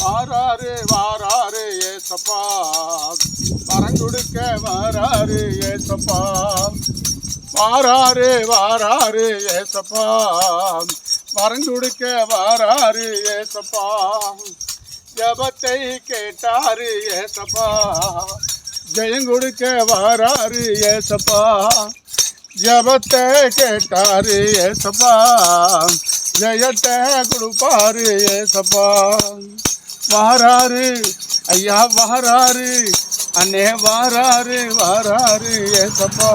வாராரு வாராரு ஏசப்பா, வரங்குடுக்க வாராரு ஏசப்பா. வாராரு வாராரு ஏசப்பா, வரங்குடுக்க வாராரு ஏசப்பா. ஜபத்தை கேட்டாரு ஏசப்பா, ஜெயங்கொடுக்க வாராரு ஏசப்பா. ஜபத்தை கேட்டாரு ஏசப்பா, ஜெயத்தை கொடுப்பாரு ஏசப்பா. வாராரு ஐயா வாராரு, அண்ணே வாராரு வாராரு ஏசப்பா.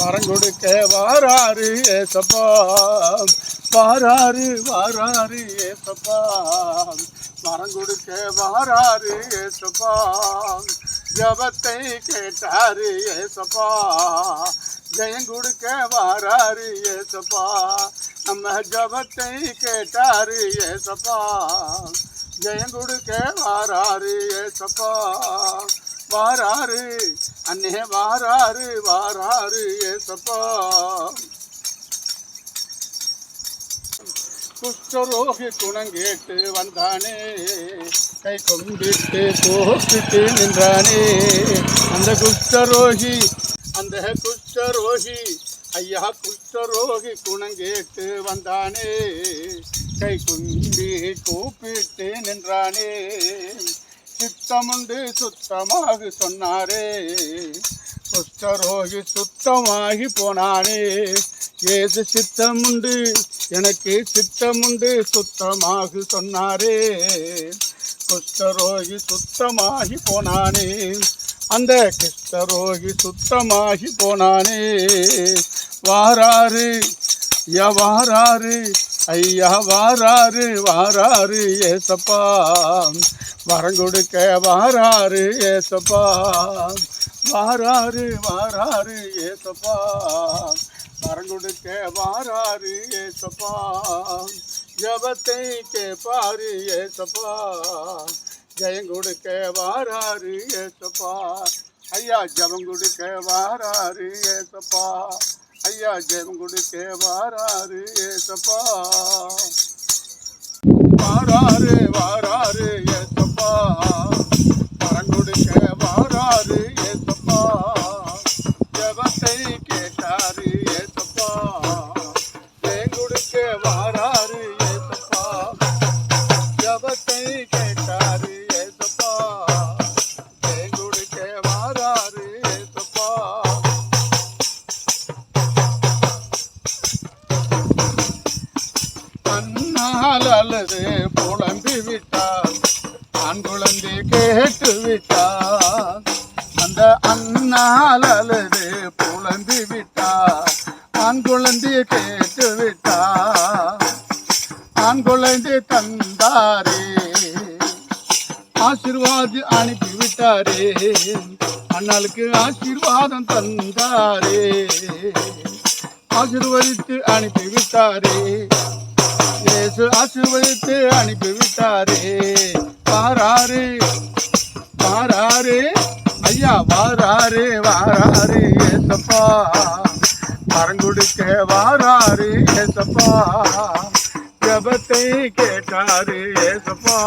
வரங்கொடுக்க வாராரு ஏசப்பா, வாராரு வாராரு ஏசப்பா. வரங்கொடுக்க வாராரு ஏசப்பா, ஜபத்தை கேட்டாரு ஏசப்பா, ஜெயங்கொடுக்க வாராரு ஏசப்பா. நம்ம ஜபத்தை கேட்டாரு ஏசப்பா, ஜெயங்கொடுக்க வாராரு ஏசப்பா. வாராரு அண்ணே வாராரு வாராரு ஏசப்பா. குஷ்டரோகி குணங்கேட்டு வந்தானே, கை கொம்பிட்டு கோப்பிட்டு நின்றானே. அந்த குஷ்டரோகி ஐயா குஷ்டரோகி குணங்கேட்டு வந்தானே, கை கும்பி கூப்பிட்டு நின்றானே. சித்தமுண்டு சுத்தமாக சொன்னாரே, குஷ்டரோகி சுத்தமாகி போனானே. ஏசு சித்தமுண்டு எனக்கு சித்தமுண்டு சுத்தமாக சொன்னாரே. குஷ்டரோகி சுத்தமாகி போனானே, அந்த குஷ்டரோகி சுத்தமாகி போனானே. வாராரு யா வாராரு ஐயா வாராரு வாராரு ஏசப்பா. வரங்கொடுக்க வாராரு ஏசப்பா, வாராரு வாராரு ஏசப்பா. வரங்கொடுக்க வாராரு ஏசப்பா, ஜபத்தை கேட்பாரு ஏசப்பா, ஜெயங்கொடுக்க வாராரு ஏசப்பா. ஐயா ஜபங்கொடுக்க வாராரு ஏசப்பா, ஐயா ஜெயங்கொடுக்க வாராரு ஏசப்பா. வாராரு வாராரு ஏசப்பா, வரங்கொடுக்க வாராரு ஏசப்பா. ஜபத்தை கேட்டாரு ஏசப்பா, ஜெயங்கொடுக்க வாராரு ஏசப்பா. ஜபத்தை கேட்டாரு ஏசப்பா, ஜெயங்கொடுக்க வாராரு ஏசப்பா. அண்ணால் அல்லது புலம்பி விட்டார், ஆண் குழந்தை கேட்டு விட்டார். அந்த அண்ணால் அல்லது புலம்பி விட்டார், ஆண் குழந்தை கேட்டு விட்டார். ஆண் குழந்தை தந்தாரே, ஆசீர்வாதி அனுப்பி விட்டாரே. அண்ணாளுக்கு ஆசீர்வாதம் தந்தாரே, ஆசீர்வதித்து அனுப்பி விட்டாரே. இயேசு ஆசீர்வதித்து அனுப்பி விட்டாரே. வாராரு வாராரு ஐயா வாராரு வாராரு ஏசப்பா. வரங்கொடுக்க வாராரு ஏசப்பா, ஜபத்தை கேட்டாரு ஏசப்பா,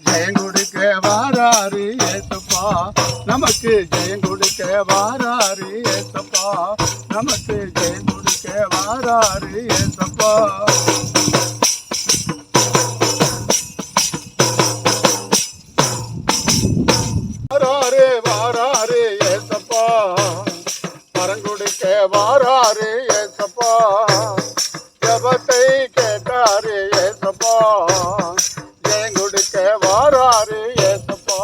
ஜெயங்கொடுக்க வாராரு ஏசப்பா. நமக்கு ஜெயங்கொடுக்க வாராரு ஏசப்பா, நமக்கு ஜெயங்கொடுக்க வாராரு ஏசப்பா. வாராரு வாராரு ஏசப்பா, வரங்கொடுக்க வாராரு ஏசப்பா, ஜபத்தை கேட்டாரு ஏசப்பா, ஜெயங்கொடுக்க வாராரு ஏசப்பா.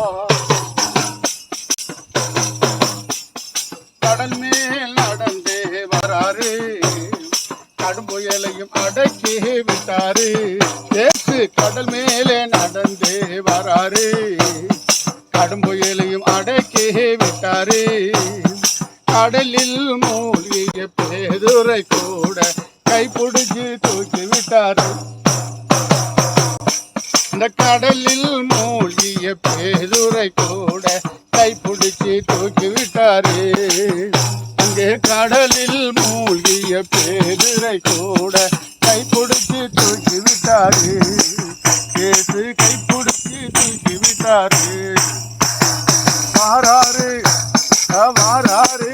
கடல் மேல் நடந்தே வராரு, கடும் புயலையும் அடக்கி விட்டாரு. ஏசு கடல் மேலே நடந்தே வராரு, கடும் புயலையும் அடக்கி விட்டாரு. கடலில் மூழ்கிய பேதுரை கூட கைப்பிடிச்சு தூக்கி விட்டாரு. இந்த கடலில் மூழ்கிய பேதுரை கூட கைப்பிடிச்சு தூக்கி விட்டாரு. அங்கே கடலில் மூழ்கிய பேதுரை கூட கைப்பிடிச்சு தூக்கி விட்டாரு. இயேசு வந்து கைப்பிடிச்சி தூக்கி விட்டாரு. வாராரு வாராரு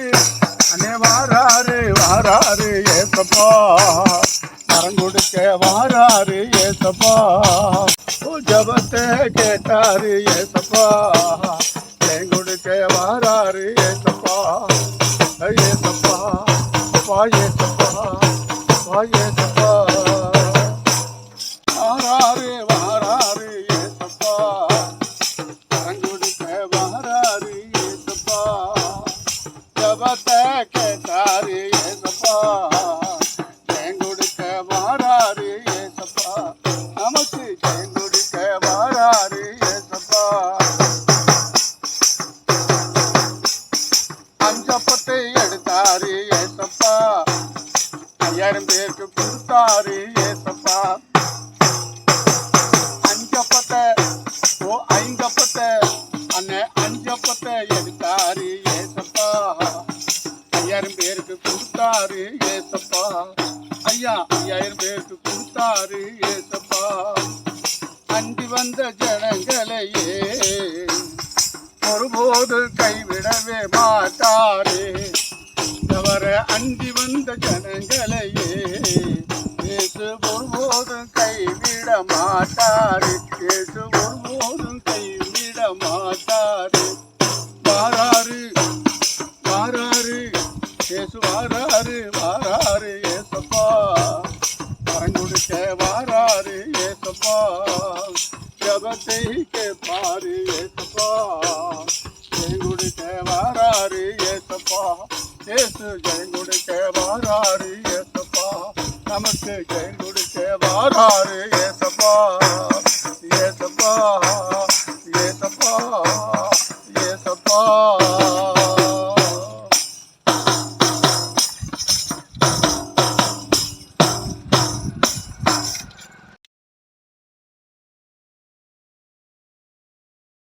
அண்ணே வாராரு வாராரு ஏசப்பா, வரம் கொடுக்க வாராரு ஏசப்பா. ஜபத்தை கேட்டாரு ஏசப்பா, தேன் கொடுக்க வாராரு ஏசப்பா. ஏசப்பா அப்பா ஏசப்பா அப்பா ஏசப்பா. வாராரு வாராரு ஏசப்பா, வரம் கொடுக்க வாராரு ஏசப்பா. ஜபத்தை கேட்டாரு ஏசப்பா, தேன் கொடுக்க வாராரு ஏசப்பா. நமக்கு தேன் கொடுக்க வாராரு ஏசப்பா. அஞ்சப்பத்தை எடுத்தாரு ஏசப்பா, 5000 பேருக்கு கொடுத்தாரு ஏசப்பா. அஞ்சப்பத்தை ஐந்தப்பத்தை அண்ணன் அஞ்சப்பத்தை எடுத்தாரு ஏசப்பா, 5000 பேருக்கு கொடுத்தாரு ஏசப்பா. ஐயா 5000 பேருக்கு கொடுத்தாரு ஏசப்பா. அண்டி வந்த ஜனங்களையே ஒருபோது கைவிடவே மாட்டாரே. அவர அண்டி வந்த ஜனங்களையே இயேசு ஒருபோதும் கைவிட மாட்டாரு. இயேசு ஒருபோதும் கைவிட மாட்டாரு. வாராரு வாராரு இயேசு வாராரு வாராரு ஏசப்பா, வரம் கொடுக்க வாராரு ஏசப்பா. ஜபத்தை கேட்பாரு ஏசப்பா, ஜெயம் கொடுக்க வாராரு ஏசப்பா. இயேசு ஜெயம் கொடுக்க வாராரு ஏசப்பா, நமக்கு ஜெயம் கொடுக்க வாராரு ஏசப்பா.